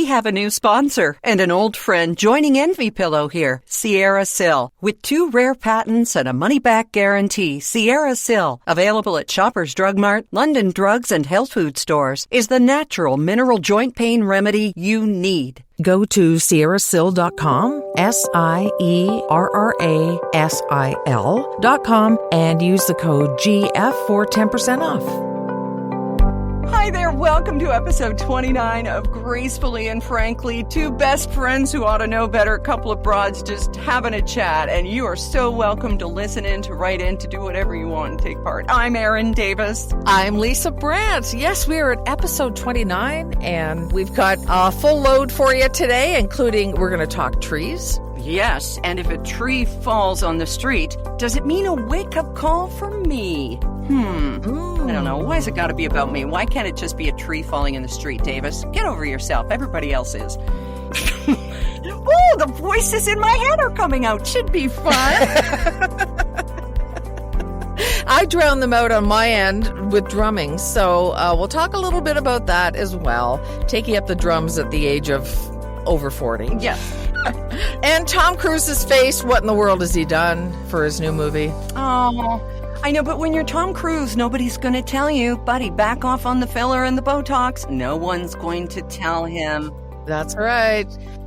We have a new sponsor and an old friend joining EnVyPillow here, Sierra Sil. With 2 rare patents and a money-back guarantee, Sierra Sil, available at Shoppers Drug Mart, London Drugs and Health Food stores, is the natural mineral joint pain remedy you need. Go to sierrasil.com, SIERRASIL.com, and use the code GF for 10% off. Hi there, welcome to episode 29 of Gracefully and Frankly, 2 best friends who ought to know better, a couple of broads just having a chat, and you are so welcome to listen in, to write in, to do whatever you want and take part. I'm Erin Davis. I'm Lisa Brandt. Yes, we are at episode 29, and we've got a full load for you today, including we're going to talk trees. Yes, and if a tree falls on the street, does it mean a wake-up call for me? I don't know. Why has it got to be about me? Why can't it just be a tree falling in the street, Davis? Get over yourself. Everybody else is. Oh, the voices in my head are coming out. Should be fun. I drown them out on my end with drumming, so we'll talk a little bit about that as well. Taking up the drums at the age of over 40. Yes. And Tom Cruise's face, what in the world has he done for his new movie? Oh, I know, but when you're Tom Cruise, nobody's going to tell you, buddy, back off on the filler and the Botox. No one's going to tell him. That's right.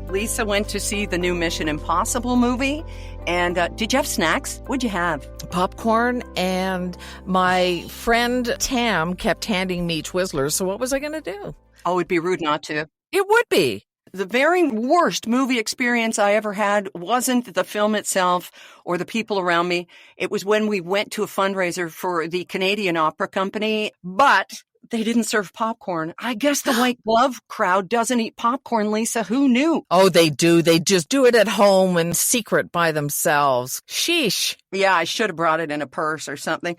Lisa went to see the new Mission Impossible movie. And did you have snacks? What'd you have? Popcorn, and my friend Tam kept handing me Twizzlers, so what was I going to do? Oh, it'd be rude not to. It would be. The very worst movie experience I ever had wasn't the film itself or the people around me. It was when we went to a fundraiser for the Canadian Opera Company, but they didn't serve popcorn. I guess the white glove crowd doesn't eat popcorn, Lisa. Who knew? Oh, they do. They just do it at home in secret by themselves. Sheesh. Yeah, I should have brought it in a purse or something.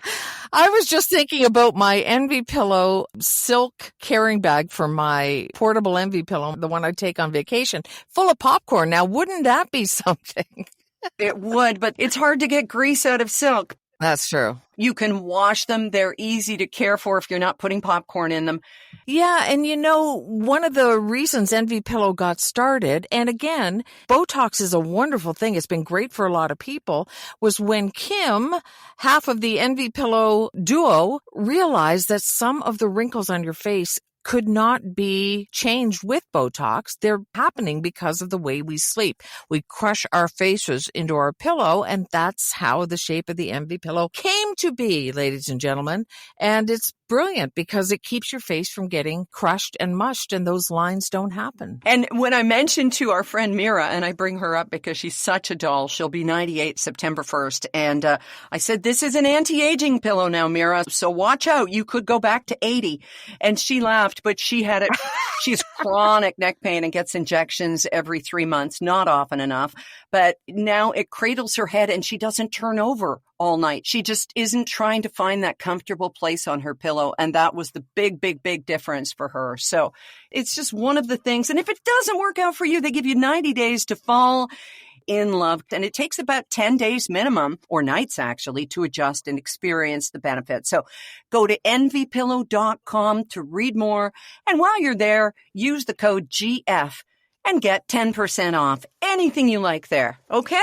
I was just thinking about my EnVyPillow silk carrying bag for my portable EnVyPillow, the one I take on vacation, full of popcorn. Now, wouldn't that be something? It would, but it's hard to get grease out of silk. That's true. You can wash them. They're easy to care for if you're not putting popcorn in them. Yeah, and you know, one of the reasons EnVyPillow got started, and again, Botox is a wonderful thing. It's been great for a lot of people, was when Kim, half of the EnVyPillow duo, realized that some of the wrinkles on your face could not be changed with Botox. They're happening because of the way we sleep. We crush our faces into our pillow, and that's how the shape of the EnVyPillow came to be, ladies and gentlemen. And it's brilliant because it keeps your face from getting crushed and mushed, and those lines don't happen. And when I mentioned to our friend Mira, and I bring her up because she's such a doll, she'll be 98 September 1st. And I said, this is an anti-aging pillow now, Mira, so watch out. You could go back to 80. And she laughed, but she had it. She's chronic neck pain and gets injections every 3 months, not often enough. But now it cradles her head and she doesn't turn over all night. She just isn't trying to find that comfortable place on her pillow. And that was the big, big, big difference for her. So it's just one of the things. And if it doesn't work out for you, they give you 90 days to fall in love. And it takes about 10 days minimum, or nights actually, to adjust and experience the benefits. So go to EnVyPillow.com to read more. And while you're there, use the code GF and get 10% off anything you like there. Okay?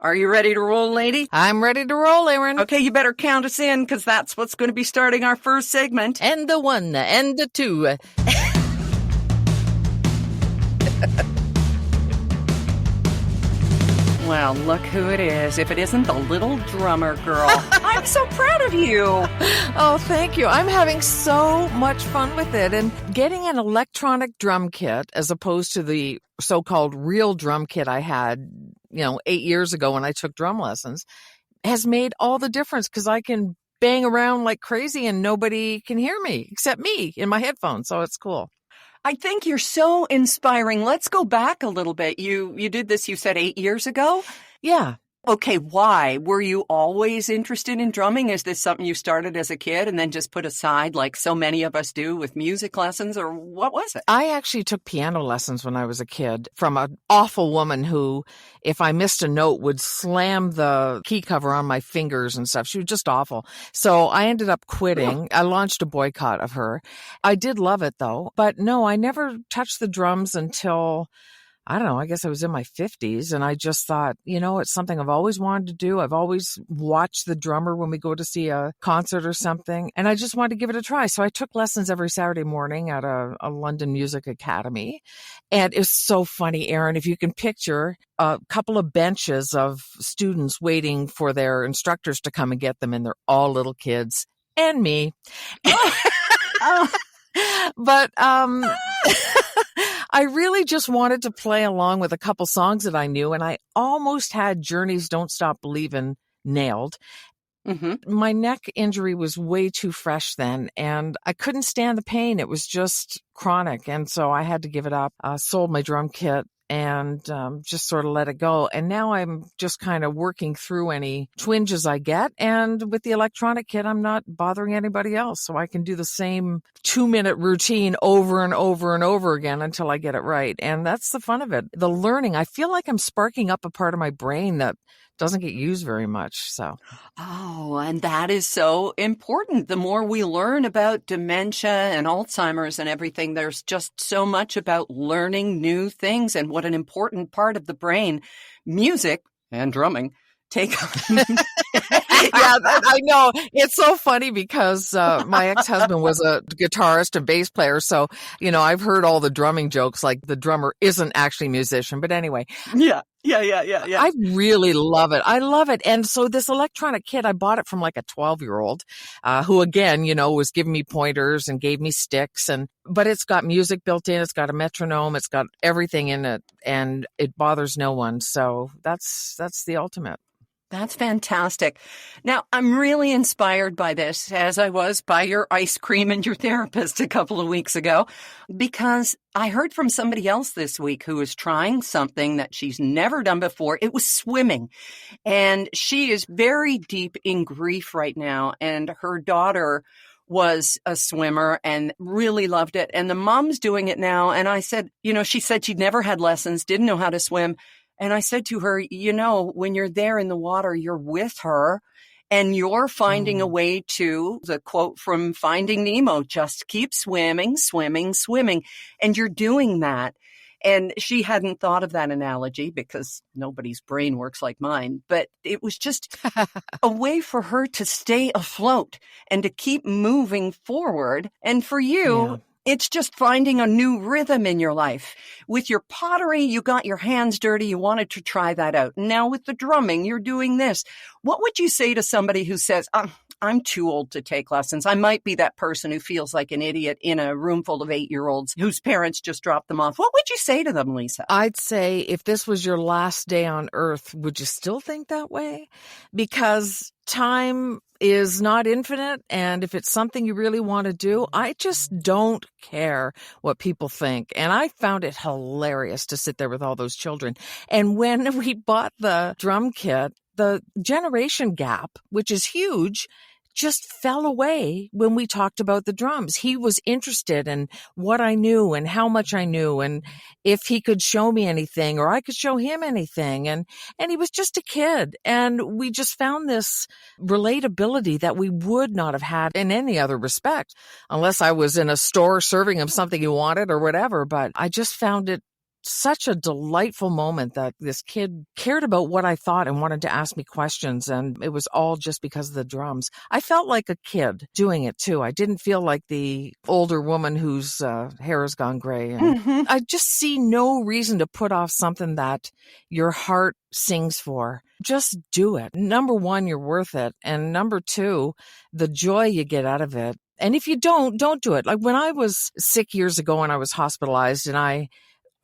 Are you ready to roll, lady? I'm ready to roll, Erin. Okay, you better count us in because that's what's going to be starting our first segment. And the 1, and the 2. Well, look who it is. If it isn't the little drummer girl. I'm so proud of you. Oh, thank you. I'm having so much fun with it. And getting an electronic drum kit as opposed to the so-called real drum kit I had, 8 years ago when I took drum lessons has made all the difference because I can bang around like crazy and nobody can hear me except me in my headphones. So it's cool. I think you're so inspiring. Let's go back a little bit. You did this, you said 8 years ago? Yeah. Okay, why? Were you always interested in drumming? Is this something you started as a kid and then just put aside like so many of us do with music lessons, or what was it? I actually took piano lessons when I was a kid from an awful woman who, if I missed a note, would slam the key cover on my fingers and stuff. She was just awful. So I ended up quitting. I launched a boycott of her. I did love it though. But no, I never touched the drums until, I don't know, I guess I was in my 50s, and I just thought, it's something I've always wanted to do. I've always watched the drummer when we go to see a concert or something, and I just wanted to give it a try. So I took lessons every Saturday morning at a London Music Academy, and it's so funny, Erin, if you can picture a couple of benches of students waiting for their instructors to come and get them, and they're all little kids, and me. Oh. But I really just wanted to play along with a couple songs that I knew, and I almost had Journey's Don't Stop Believin' nailed. Mm-hmm. My neck injury was way too fresh then, and I couldn't stand the pain. It was just chronic, and so I had to give it up. Sold my drum kit and just sort of let it go. And now I'm just kind of working through any twinges I get. And with the electronic kit, I'm not bothering anybody else. So I can do the same 2-minute routine over and over and over again until I get it right. And that's the fun of it. The learning, I feel like I'm sparking up a part of my brain that doesn't get used very much. So. Oh, and that is so important. The more we learn about dementia and Alzheimer's and everything, there's just so much about learning new things and what an important part of the brain, music and drumming, take on. Yeah, I know. It's so funny because my ex-husband was a guitarist and bass player. So, I've heard all the drumming jokes, like the drummer isn't actually a musician. But anyway. Yeah. I really love it. I love it. And so this electronic kit, I bought it from like a 12-year-old who, again, was giving me pointers and gave me sticks. But it's got music built in. It's got a metronome. It's got everything in it. And it bothers no one. So that's the ultimate. That's fantastic. Now, I'm really inspired by this, as I was by your ice cream and your therapist a couple of weeks ago, because I heard from somebody else this week who was trying something that she's never done before. It was swimming. And she is very deep in grief right now. And her daughter was a swimmer and really loved it. And the mom's doing it now. And I said, she said she'd never had lessons, didn't know how to swim. And I said to her, when you're there in the water, you're with her and you're finding a way to, the quote from Finding Nemo, just keep swimming, swimming, swimming. And you're doing that. And she hadn't thought of that analogy because nobody's brain works like mine. But it was just a way for her to stay afloat and to keep moving forward. And for you, yeah. It's just finding a new rhythm in your life. With your pottery, you got your hands dirty. You wanted to try that out. Now with the drumming, you're doing this. What would you say to somebody who says, I'm too old to take lessons? I might be that person who feels like an idiot in a room full of 8-year-olds whose parents just dropped them off. What would you say to them, Lisa? I'd say if this was your last day on earth, would you still think that way? Because time is not infinite. And if it's something you really want to do, I just don't care what people think. And I found it hilarious to sit there with all those children. And when we bought the drum kit, the generation gap, which is huge, just fell away when we talked about the drums. He was interested in what I knew and how much I knew and if he could show me anything or I could show him anything. And he was just a kid. And we just found this relatability that we would not have had in any other respect, unless I was in a store serving him something he wanted or whatever. But I just found it such a delightful moment that this kid cared about what I thought and wanted to ask me questions. And it was all just because of the drums. I felt like a kid doing it too. I didn't feel like the older woman whose hair has gone gray. And I just see no reason to put off something that your heart sings for. Just do it. Number one, you're worth it. And number two, the joy you get out of it. And if you don't do it. Like when I was sick years ago and I was hospitalized and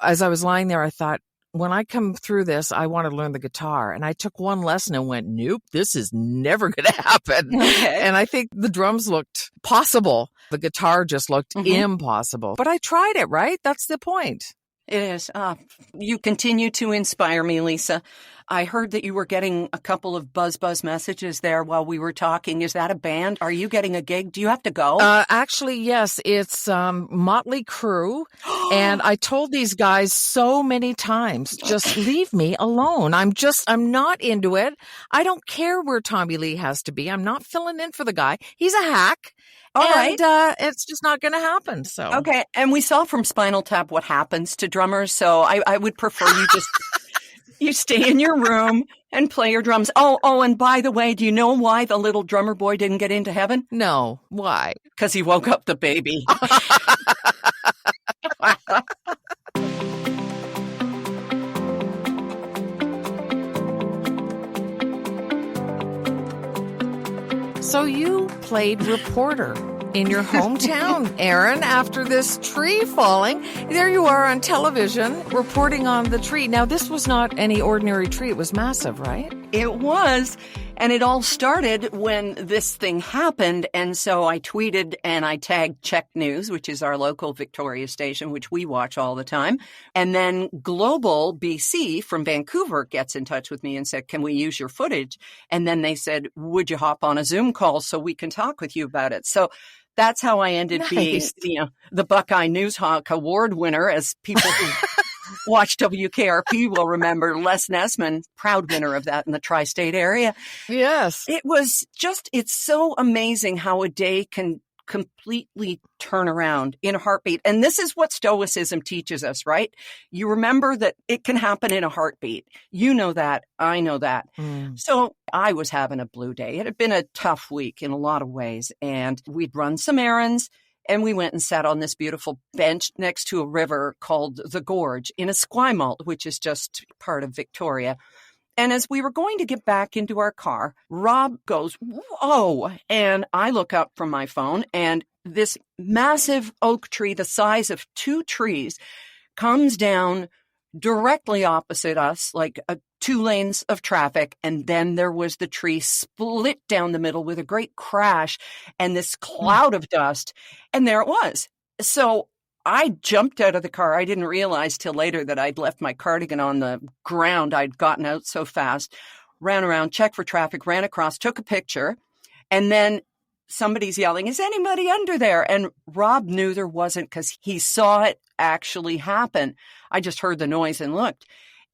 as I was lying there, I thought, when I come through this, I want to learn the guitar. And I took one lesson and went, nope, this is never going to happen. Okay. And I think the drums looked possible. The guitar just looked impossible. But I tried it, right? That's the point. It is. You continue to inspire me, Lisa. I heard that you were getting a couple of buzz messages there while we were talking. Is that a band? Are you getting a gig? Do you have to go? Actually, yes, it's Motley Crue. And I told these guys so many times, just leave me alone. I'm not into it. I don't care where Tommy Lee has to be. I'm not filling in for the guy. He's a hack. All right. It's just not going to happen. So okay. And we saw from Spinal Tap what happens to drummers. So I would prefer you just... You stay in your room and play your drums. Oh, and by the way, do you know why the little drummer boy didn't get into heaven? No. Why? Because he woke up the baby. So you played reporter in your hometown, Aaron, after this tree falling. There you are on television reporting on the tree. Now, this was not any ordinary tree. It was massive, right? It was. And it all started when this thing happened. And so I tweeted and I tagged Check News, which is our local Victoria station, which we watch all the time. And then Global BC from Vancouver gets in touch with me and said, can we use your footage? And then they said, would you hop on a Zoom call so we can talk with you about it? So that's how I ended being the Buckeye Newshawk Award winner, as people who watch WKRP will remember. Les Nessman, proud winner of that in the tri-state area. Yes. It's so amazing how a day can completely turn around in a heartbeat. And this is what Stoicism teaches us, right? You remember that it can happen in a heartbeat. You know that. I know that. So I was having a blue day. It had been a tough week in a lot of ways. And we'd run some errands. And we went and sat on this beautiful bench next to a river called the Gorge in Esquimalt, which is just part of Victoria. And as we were going to get back into our car, Rob goes, whoa. And I look up from my phone, and this massive oak tree, the size of 2 trees, comes down directly opposite us, like 2 lanes of traffic. And then there was the tree split down the middle with a great crash and this cloud of dust. And there it was. So I jumped out of the car. I didn't realize till later that I'd left my cardigan on the ground. I'd gotten out so fast, ran around, checked for traffic, ran across, took a picture, and then somebody's yelling, is anybody under there? And Rob knew there wasn't because he saw it actually happen. I just heard the noise and looked.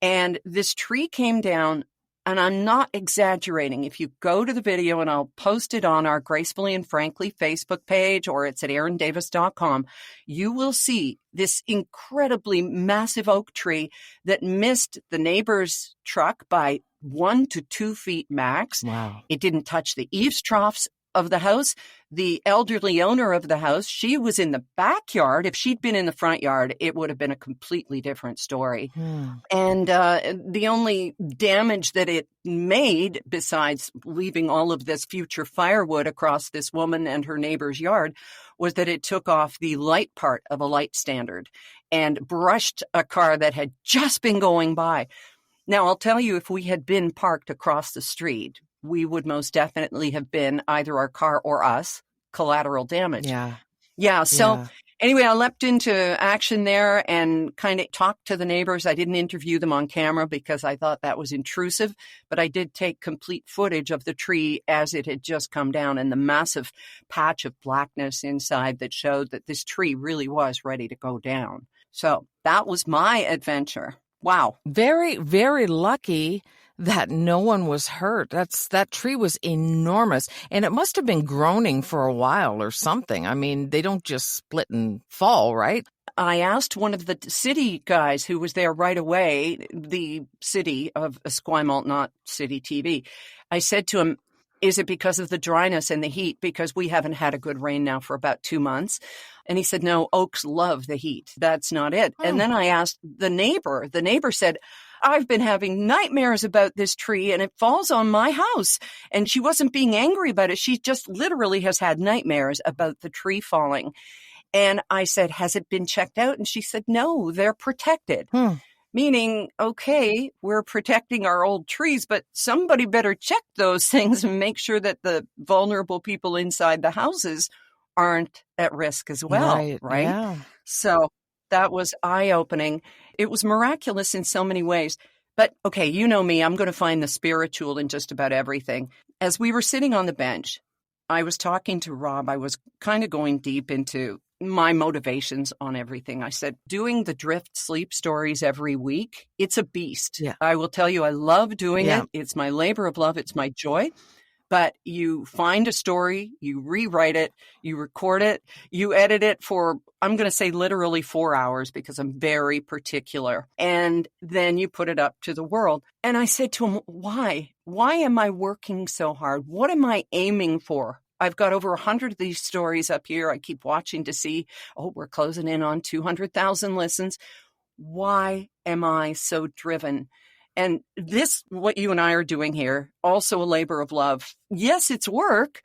And this tree came down, and I'm not exaggerating. If you go to the video, and I'll post it on our Gracefully and Frankly Facebook page, or it's at aarondavis.com, you will see this incredibly massive oak tree that missed the neighbor's truck by 1 to 2 feet max. Wow. It didn't touch the eaves troughs of the house. The elderly owner of the house, she was in the backyard. If she'd been in the front yard, it would have been a completely different story. And the only damage that it made, besides leaving all of this future firewood across this woman and her neighbor's yard, was that it took off the light part of a light standard and brushed a car that had just been going by. Now, I'll tell you, if we had been parked across the street, we would most definitely have been, either our car or us, collateral damage. Yeah. So anyway, I leapt into action there and kind of talked to the neighbors. I didn't interview them on camera because I thought that was intrusive, but I did take complete footage of the tree as it had just come down and the massive patch of blackness inside that showed that this tree really was ready to go down. So that was my adventure. Wow. Very, very lucky that no one was hurt. That tree was enormous, and it must have been groaning for a while or something. I mean, they don't just split and fall, right? I asked one of the city guys who was there right away, the city of Esquimalt, not City TV. I said to him, is it because of the dryness and the heat? Because we haven't had a good rain now for about 2 months. And he said, no, oaks love the heat. That's not it. And then I asked the neighbor. The neighbor said, I've been having nightmares about this tree and it falls on my house. And she wasn't being angry about it. She just literally has had nightmares about the tree falling. And I said, has it been checked out? And she said, no, they're protected. Meaning, okay, we're protecting our old trees, but somebody better check those things and make sure that the vulnerable people inside the houses aren't at risk as well, right? Yeah. So that was eye-opening. It was miraculous in so many ways But okay, you know me, I'm going to find the spiritual in just about everything. As we were sitting on the bench, I was talking to Rob. I was kind of going deep into my motivations on everything. I said, doing the drift sleep stories every week, it's a beast. Yeah. I will tell you, I love doing Yeah. it. It's my labor of love. It's my joy. But you find a story, you rewrite it, you record it, you edit it for, I'm going to say literally 4 hours because I'm very particular. And then you put it up to the world. And I said to him, why? Why am I working so hard? What am I aiming for? I've got over 100 of these stories up here. I keep watching to see, we're closing in on 200,000 listens. Why am I so driven? And this, what you and I are doing here, also a labor of love. Yes, it's work,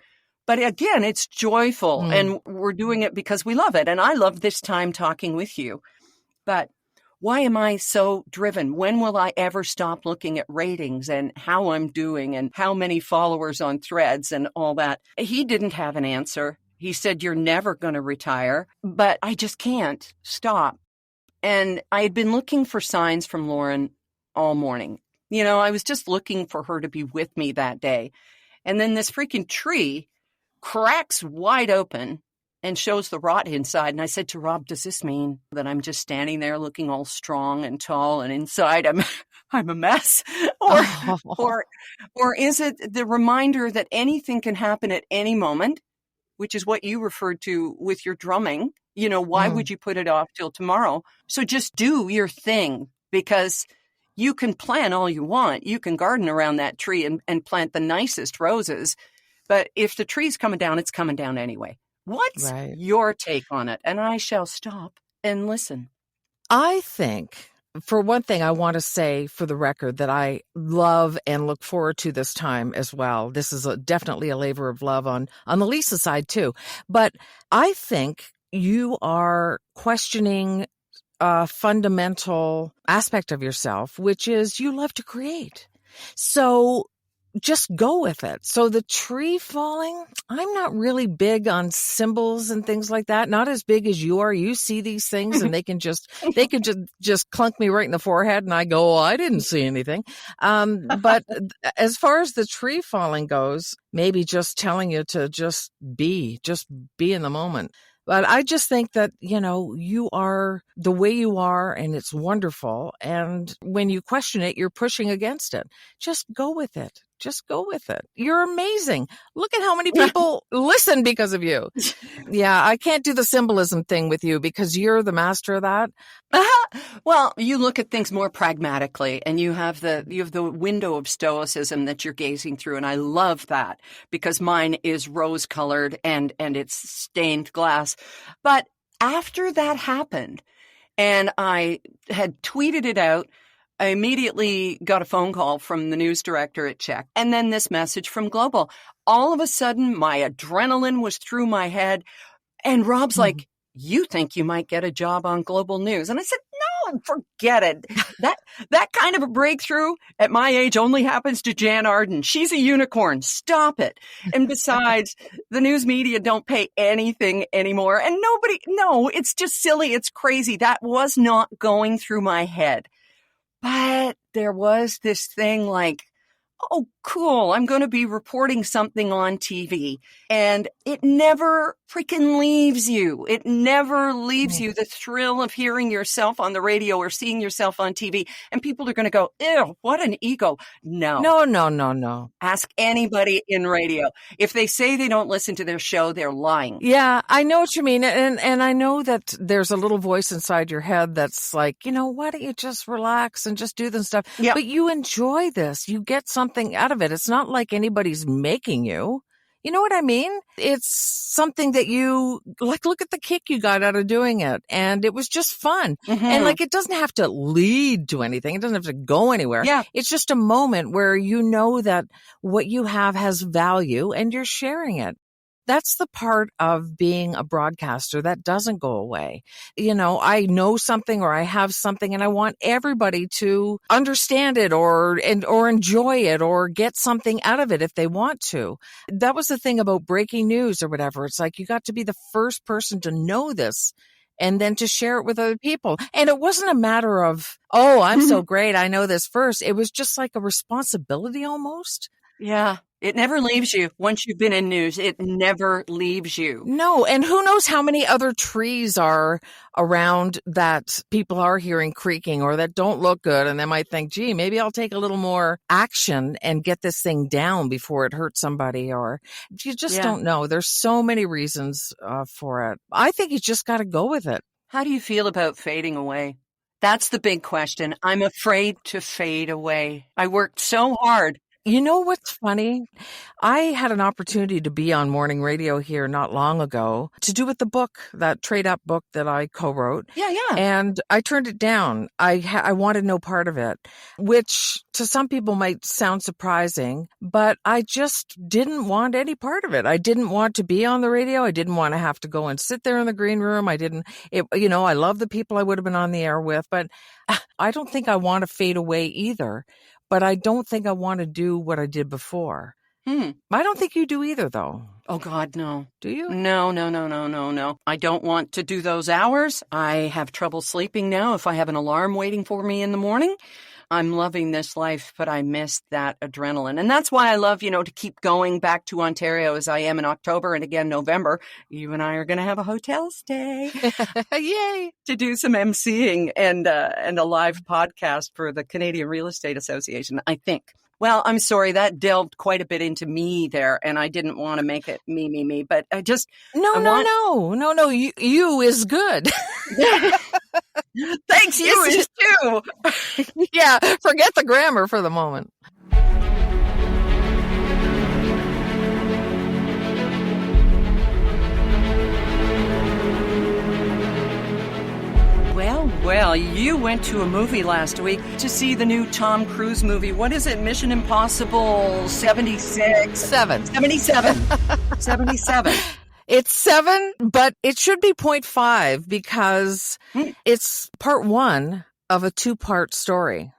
but again, it's joyful. And we're doing it because we love it. And I love this time talking with you. But why am I so driven? When will I ever stop looking at ratings and how I'm doing and how many followers on Threads and all that? He didn't have an answer. He said, you're never going to retire, but I just can't stop. And I had been looking for signs from Lauren all morning. You know, I was just looking for her to be with me that day. And then this freaking tree cracks wide open and shows the rot inside. And I said to Rob, does this mean that I'm just standing there looking all strong and tall and inside I'm a mess? Or is it the reminder that anything can happen at any moment, which is what you referred to with your drumming? You know, why would you put it off till tomorrow? So just do your thing, because you can plan all you want. You can garden around that tree and plant the nicest roses. But if the tree's coming down, it's coming down anyway. What's your take on it? And I shall stop and listen. I think, for one thing, I want to say for the record that I love and look forward to this time as well. This is definitely a labor of love on the Lisa side too. But I think you are questioning a fundamental aspect of yourself, which is you love to create. So just go with it. So the tree falling, I'm not really big on symbols and things like that. Not as big as you are. You see these things and they can just clunk me right in the forehead and I go, oh, I didn't see anything. But as far as the tree falling goes, maybe just telling you to just be in the moment. But I just think that, you know, you are the way you are and it's wonderful. And when you question it, you're pushing against it. Just go with it. Just go with it. You're amazing. Look at how many people listen because of you. Yeah, I can't do the symbolism thing with you because you're the master of that. Well, you look at things more pragmatically, and you have the window of stoicism that you're gazing through, and I love that because mine is rose-colored and it's stained glass. But after that happened, and I had tweeted it out, I immediately got a phone call from the news director at Czech, and then this message from Global. All of a sudden, my adrenaline was through my head, and Rob's like, you think you might get a job on Global News? And I said, no, forget it. That kind of a breakthrough at my age only happens to Jan Arden. She's a unicorn. Stop it. And besides, the news media don't pay anything anymore. And it's just silly. It's crazy. That was not going through my head. But there was this thing like, oh, cool, I'm going to be reporting something on TV. And it never freaking leaves you. It never leaves you the thrill of hearing yourself on the radio or seeing yourself on TV. And people are going to go, ew, what an ego. No. Ask anybody in radio. If they say they don't listen to their show, they're lying. Yeah, I know what you mean. And I know that there's a little voice inside your head that's like, you know, why don't you just relax and just do this stuff? Yep. But you enjoy this. You get something out of it. It's not like anybody's making you. You know what I mean? It's something that you like. Look at the kick you got out of doing it. And it was just fun. And like, it doesn't have to lead to anything. It doesn't have to go anywhere. Yeah. It's just a moment where you know that what you have has value and you're sharing it. That's the part of being a broadcaster that doesn't go away. You know, I know something or I have something and I want everybody to understand it or enjoy it or get something out of it if they want to. That was the thing about breaking news or whatever. It's like you got to be the first person to know this and then to share it with other people. And it wasn't a matter of, oh, I'm so great, I know this first. It was just like a responsibility almost. Yeah. It never leaves you. Once you've been in news, it never leaves you. No, and who knows how many other trees are around that people are hearing creaking or that don't look good, and they might think, gee, maybe I'll take a little more action and get this thing down before it hurts somebody, or you just don't know. There's so many reasons for it. I think you just got to go with it. How do you feel about fading away? That's the big question. I'm afraid to fade away. I worked so hard. You know what's funny? I had an opportunity to be on morning radio here not long ago to do with the book, that Trade Up book that I co-wrote. Yeah. And I turned it down. I wanted no part of it, which to some people might sound surprising, but I just didn't want any part of it. I didn't want to be on the radio. I didn't want to have to go and sit there in the green room. I love the people I would have been on the air with, but I don't think I want to fade away either. But I don't think I want to do what I did before. I don't think you do either, though. Oh, God, no. Do you? No. I don't want to do those hours. I have trouble sleeping now if I have an alarm waiting for me in the morning. I'm loving this life, but I miss that adrenaline. And that's why I love, to keep going back to Ontario as I am in October and again November. You and I are going to have a hotel stay. Yay! To do some emceeing and a live podcast for the Canadian Real Estate Association, I think. Well, I'm sorry, that delved quite a bit into me there, and I didn't want to make it me, but I just... No, you is good. Thanks, you is too. Yeah, forget the grammar for the moment. Well, you went to a movie last week to see the new Tom Cruise movie. What is it? Mission Impossible 76? 77. 77. It's 7, but it should be 0.5 because it's part 1 of a 2-part story.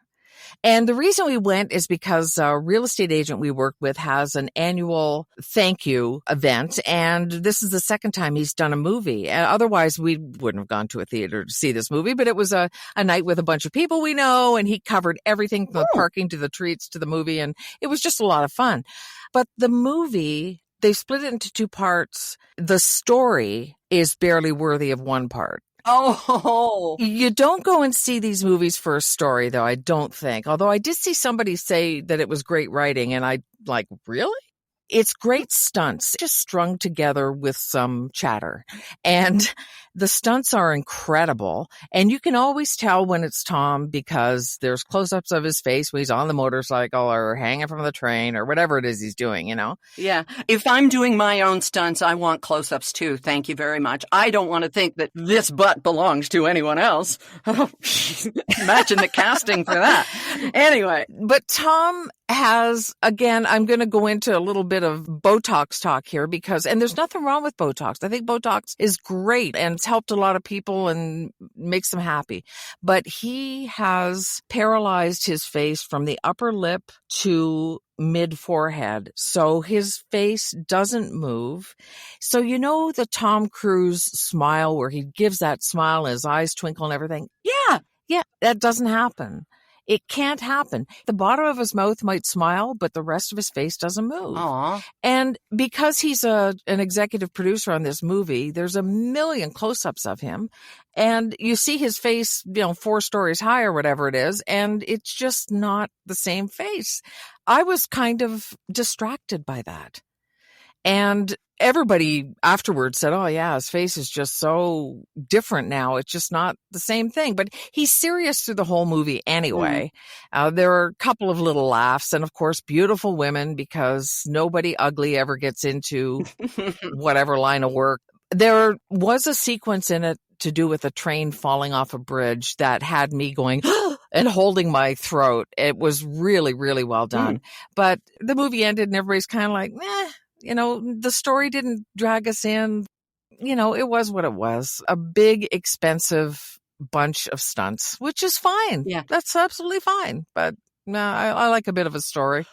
And the reason we went is because a real estate agent we work with has an annual thank you event. And this is the second time he's done a movie. And otherwise, we wouldn't have gone to a theater to see this movie. But it was a night with a bunch of people we know. And he covered everything from the parking to the treats to the movie. And it was just a lot of fun. But the movie, they split it into 2 parts. The story is barely worthy of 1 part. Oh, you don't go and see these movies for a story, though, I don't think. Although I did see somebody say that it was great writing, and I like, really? It's great stunts, just strung together with some chatter. And the stunts are incredible. And you can always tell when it's Tom because there's close-ups of his face when he's on the motorcycle or hanging from the train or whatever it is he's doing, Yeah. If I'm doing my own stunts, I want close-ups too. Thank you very much. I don't want to think that this butt belongs to anyone else. Imagine the casting for that. Anyway. But Tom has, again, I'm going to go into a little bit of Botox talk here and there's nothing wrong with Botox. I think Botox is great and it's helped a lot of people and makes them happy. But he has paralyzed his face from the upper lip to mid forehead. So his face doesn't move. So the Tom Cruise smile where he gives that smile and his eyes twinkle and everything. Yeah, that doesn't happen. It can't happen. The bottom of his mouth might smile, but the rest of his face doesn't move. Aww. And because he's an executive producer on this movie, there's a million close-ups of him. And you see his face, 4 stories high or whatever it is, and it's just not the same face. I was kind of distracted by that. And everybody afterwards said, oh, yeah, his face is just so different now. It's just not the same thing. But he's serious through the whole movie anyway. There are a couple of little laughs and, of course, beautiful women because nobody ugly ever gets into whatever line of work. There was a sequence in it to do with a train falling off a bridge that had me going and holding my throat. It was really, really well done. But the movie ended and everybody's kind of like, the story didn't drag us in. It was what it was. A big, expensive bunch of stunts, which is fine. Yeah. That's absolutely fine. But I like a bit of a story.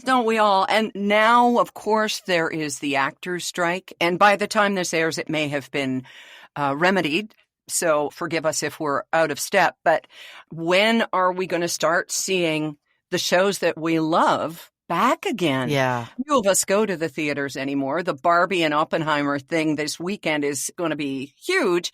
Don't we all? And now, of course, there is the actors' strike. And by the time this airs, it may have been remedied. So forgive us if we're out of step. But when are we going to start seeing the shows that we love back again? Yeah. Few of us go to the theaters anymore. The Barbie and Oppenheimer thing this weekend is going to be huge.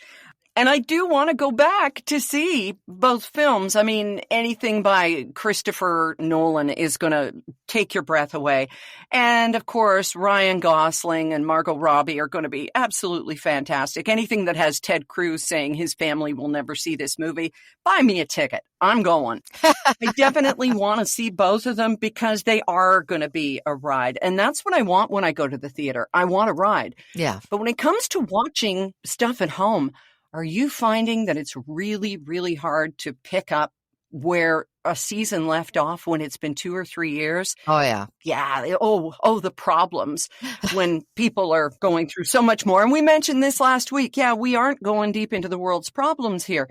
And I do want to go back to see both films. I mean, anything by Christopher Nolan is going to take your breath away. And of course, Ryan Gosling and Margot Robbie are going to be absolutely fantastic. Anything that has Ted Cruz saying his family will never see this movie, buy me a ticket. I'm going. I definitely want to see both of them because they are going to be a ride. And that's what I want when I go to the theater. I want a ride. Yeah. But when it comes to watching stuff at home, are you finding that it's really, really hard to pick up where a season left off when it's been 2 or 3 years? Oh, yeah. Yeah. Oh, the problems when people are going through so much more. And we mentioned this last week. Yeah, we aren't going deep into the world's problems here.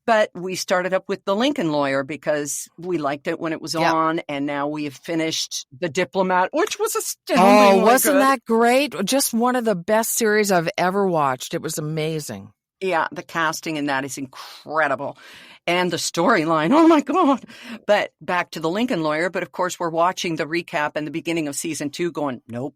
But we started up with The Lincoln Lawyer because we liked it when it was on. And now we have finished The Diplomat, which was astoundingly Oh, wasn't good. that great? Just one of the best series I've ever watched. It was amazing. Yeah, the casting in that is incredible. And the storyline, oh my God. But back to The Lincoln Lawyer. But of course, we're watching the recap and the beginning of season 2 going, nope,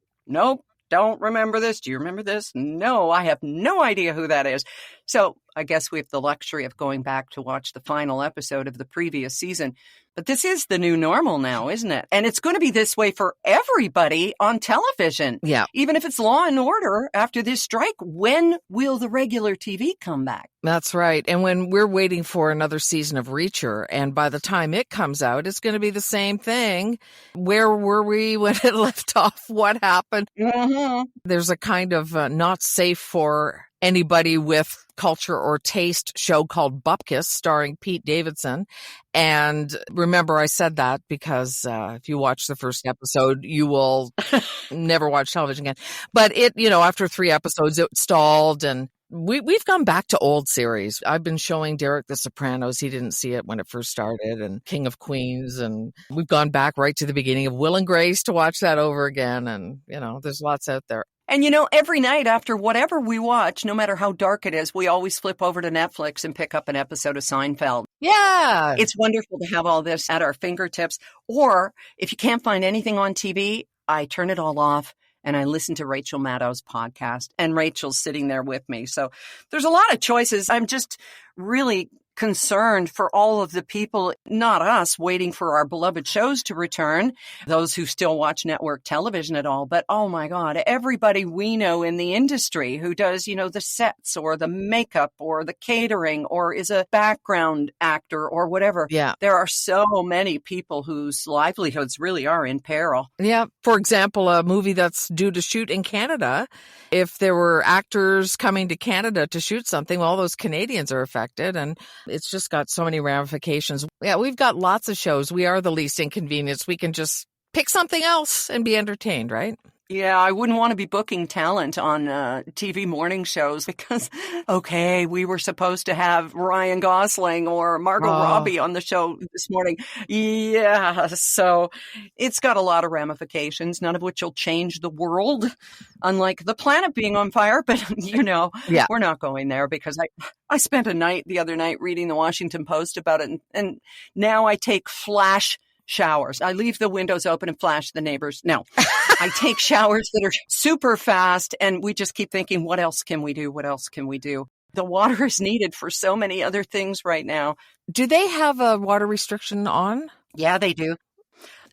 don't remember this. Do you remember this? No, I have no idea who that is. So I guess we have the luxury of going back to watch the final episode of the previous season. But this is the new normal now, isn't it? And it's going to be this way for everybody on television. Yeah. Even if it's Law and Order after this strike, when will the regular TV come back? That's right. And when we're waiting for another season of Reacher, and by the time it comes out, it's going to be the same thing. Where were we when it left off? What happened? Mm-hmm. There's a kind of not safe for anybody with culture or taste show called Bupkis starring Pete Davidson. And remember, I said that because if you watch the first episode, you will never watch television again. But after 3 episodes, it stalled, and we've gone back to old series. I've been showing Derek The Sopranos. He didn't see it when it first started, and King of Queens. And we've gone back right to the beginning of Will and Grace to watch that over again. And, there's lots out there. And every night after whatever we watch, no matter how dark it is, we always flip over to Netflix and pick up an episode of Seinfeld. Yeah. It's wonderful to have all this at our fingertips. Or if you can't find anything on TV, I turn it all off and I listen to Rachel Maddow's podcast. And Rachel's sitting there with me. So there's a lot of choices. I'm just really concerned for all of the people, not us, waiting for our beloved shows to return, those who still watch network television at all. But oh my God, everybody we know in the industry who does, the sets or the makeup or the catering or is a background actor or whatever. Yeah. There are so many people whose livelihoods really are in peril. Yeah. For example, a movie that's due to shoot in Canada, if there were actors coming to Canada to shoot something, well, all those Canadians are affected, and it's just got so many ramifications. Yeah, we've got lots of shows. We are the least inconvenienced. We can just pick something else and be entertained, right? Yeah, I wouldn't want to be booking talent on TV morning shows because, okay, we were supposed to have Ryan Gosling or Margot Robbie on the show this morning. Yeah, so it's got a lot of ramifications, none of which will change the world, unlike the planet being on fire. But, we're not going there because I spent the other night reading the Washington Post about it, and now I take flash showers. I leave the windows open and flash the neighbors. No, I take showers that are super fast, and we just keep thinking, what else can we do? What else can we do? The water is needed for so many other things right now. Do they have a water restriction on? Yeah, they do.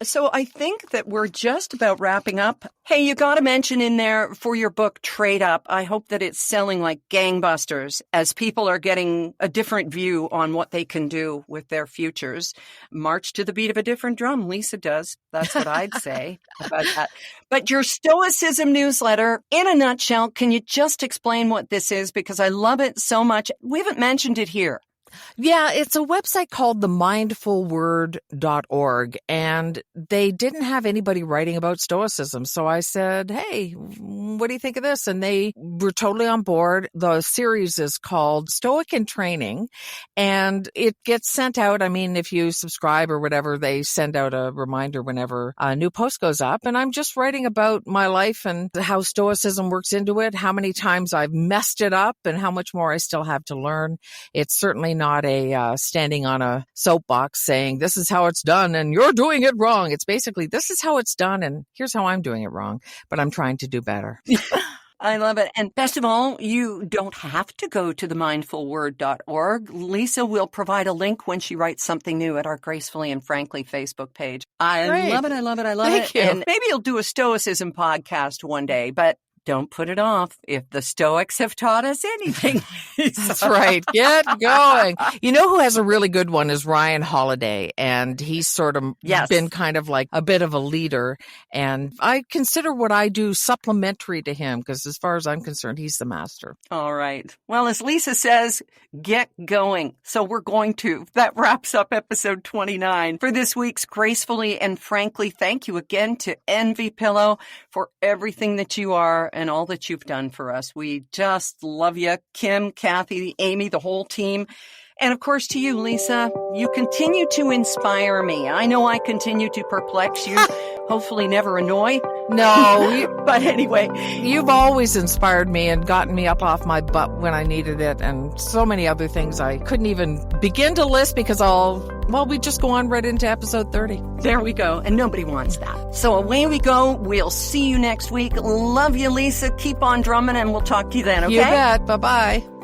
So I think that we're just about wrapping up. Hey, you got to mention in there for your book, Trade Up. I hope that it's selling like gangbusters as people are getting a different view on what they can do with their futures. March to the beat of a different drum. Lisa does. That's what I'd say about that. But your Stoicism newsletter, in a nutshell, can you just explain what this is? Because I love it so much. We haven't mentioned it here. Yeah, it's a website called themindfulword.org, and they didn't have anybody writing about Stoicism. So I said, hey, what do you think of this? And they were totally on board. The series is called Stoic in Training, and it gets sent out. I mean, if you subscribe or whatever, they send out a reminder whenever a new post goes up. And I'm just writing about my life and how Stoicism works into it, how many times I've messed it up, and how much more I still have to learn. It's certainly not a standing on a soapbox saying, this is how it's done and you're doing it wrong. It's basically, this is how it's done and here's how I'm doing it wrong, but I'm trying to do better. I love it. And best of all, you don't have to go to themindfulword.org. Lisa will provide a link when she writes something new at our Gracefully and Frankly Facebook page. I love it. I love it. I love it. Thank you. And maybe you'll do a Stoicism podcast one day, but don't put it off. If the Stoics have taught us anything. That's right. Get going. You know who has a really good one is Ryan Holiday, and he's sort of been kind of like a bit of a leader. And I consider what I do supplementary to him because as far as I'm concerned, he's the master. All right. Well, as Lisa says, get going. So we're going to. That wraps up episode 29 for this week's Gracefully and Frankly. Thank you again to EnVyPillow for everything that you are and all that you've done for us. We just love you. Kim, Kathy, Amy, the whole team. And of course to you, Lisa, you continue to inspire me. I know I continue to perplex you, hopefully never annoy. No, but anyway. You've always inspired me and gotten me up off my butt when I needed it, and so many other things I couldn't even begin to list because we just go on right into episode 30. There we go, and nobody wants that. So away we go. We'll see you next week. Love you, Lisa. Keep on drumming, and we'll talk to you then, okay? You bet. Bye-bye.